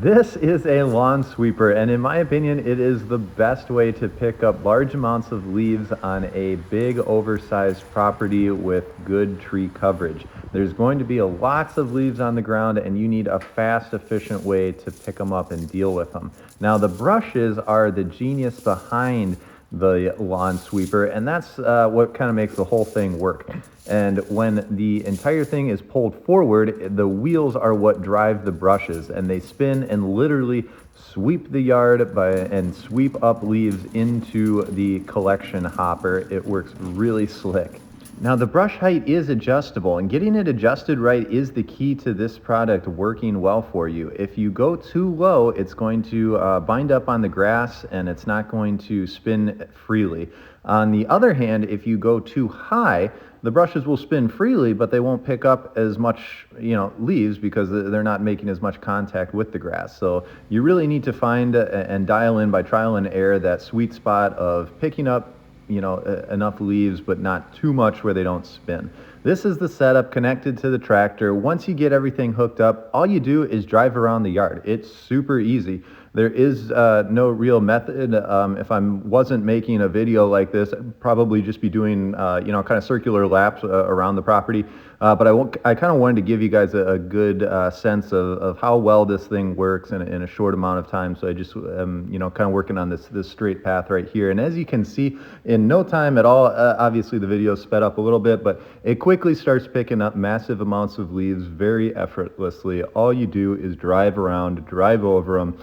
This is a lawn sweeper, and in my opinion, it is the best way to pick up large amounts of leaves on a big, oversized property with good tree coverage. There's going to be lots of leaves on the ground, and you need a fast, efficient way to pick them up and deal with them. Now, the brushes are the genius behind the lawn sweeper, and that's what kind of makes the whole thing work. And when the entire thing is pulled forward, the wheels are what drive the brushes, and they spin and literally sweep the yard and sweep up leaves into the collection hopper. It works really slick. Now, the brush height is adjustable, and getting it adjusted right is the key to this product working well for you. If you go too low, it's going to bind up on the grass and it's not going to spin freely. On the other hand, if you go too high, the brushes will spin freely, but they won't pick up as much, leaves because they're not making as much contact with the grass. So you really need to find and dial in by trial and error that sweet spot of picking up enough leaves, but not too much where they don't spin. This is the setup connected to the tractor. Once you get everything hooked up, all you do is drive around the yard. It's super easy. There is no real method. If I wasn't making a video like this, I'd probably just be doing, kind of circular laps around the property. But I kind of wanted to give you guys a good sense of how well this thing works in a short amount of time. So I just am, kind of working on this straight path right here. And as you can see, in no time at all, obviously the video sped up a little bit, but it quickly starts picking up massive amounts of leaves very effortlessly. All you do is drive around, drive over them,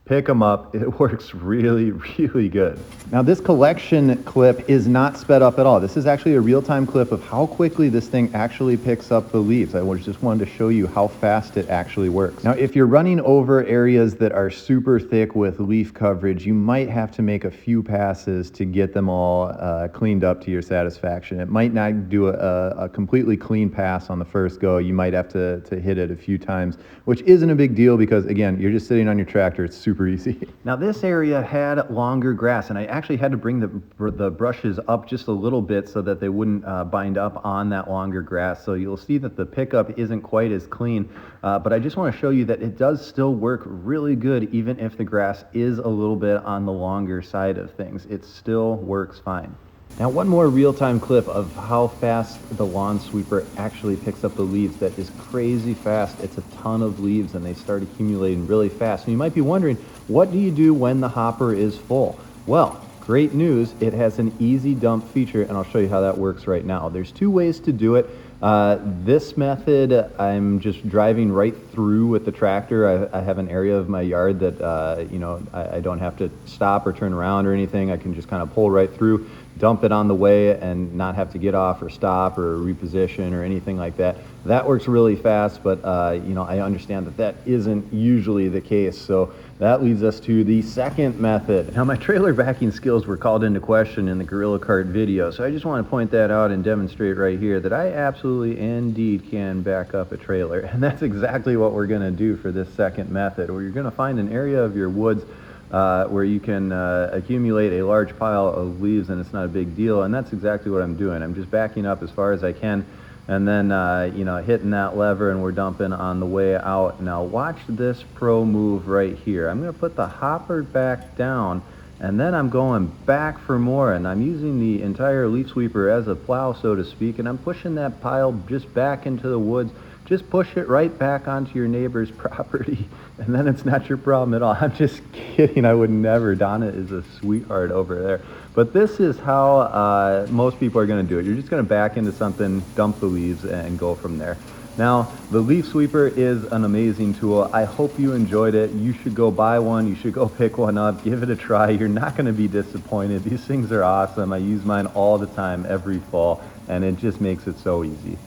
pick them up. It works really, really good. Now, this collection clip is not sped up at all. This is actually a real-time clip of how quickly this thing actually picks up the leaves. I just wanted to show you how fast it actually works. Now, if you're running over areas that are super thick with leaf coverage, you might have to make a few passes to get them all cleaned up to your satisfaction. It might not do a completely clean pass on the first go. You might have to hit it a few times, which isn't a big deal because, again, you're just sitting on your tractor. It's super easy. Now, this area had longer grass, and I actually had to bring the brushes up just a little bit so that they wouldn't bind up on that longer grass. So you'll see that the pickup isn't quite as clean, but I just want to show you that it does still work really good even if the grass is a little bit on the longer side of things. It still works fine. Now, one more real-time clip of how fast the lawn sweeper actually picks up the leaves. That is crazy fast. It's a ton of leaves and they start accumulating really fast. And you might be wondering, what do you do when the hopper is full? Well, great news, it has an easy dump feature, and I'll show you how that works right now. There's two ways to do it. This method, I'm just driving right through with the tractor. I have an area of my yard that, I don't have to stop or turn around or anything. I can just kind of pull right through, dump it on the way, and not have to get off or stop or reposition or anything like that. That works really fast, but I understand that isn't usually the case. So that leads us to the second method. Now, my trailer backing skills were called into question in the Gorilla Cart video, so I just want to point that out and demonstrate right here that I absolutely indeed can back up a trailer. And that's exactly what we're going to do for this second method, where you're going to find an area of your woods where you can accumulate a large pile of leaves and it's not a big deal. And that's exactly what I'm doing. I'm just backing up as far as I can and then hitting that lever, and we're dumping on the way out. Now watch this pro move right here. I'm going to put the hopper back down, and then I'm going back for more, and I'm using the entire leaf sweeper as a plow, so to speak, and I'm pushing that pile just back into the woods. Just push it right back onto your neighbor's property, and then it's not your problem at all. I'm just kidding. I would never. Donna is a sweetheart over there. But this is how most people are going to do it. You're just going to back into something, dump the leaves, and go from there. Now, the leaf sweeper is an amazing tool. I hope you enjoyed it. You should go buy one. You should go pick one up. Give it a try. You're not going to be disappointed. These things are awesome. I use mine all the time, every fall, and it just makes it so easy.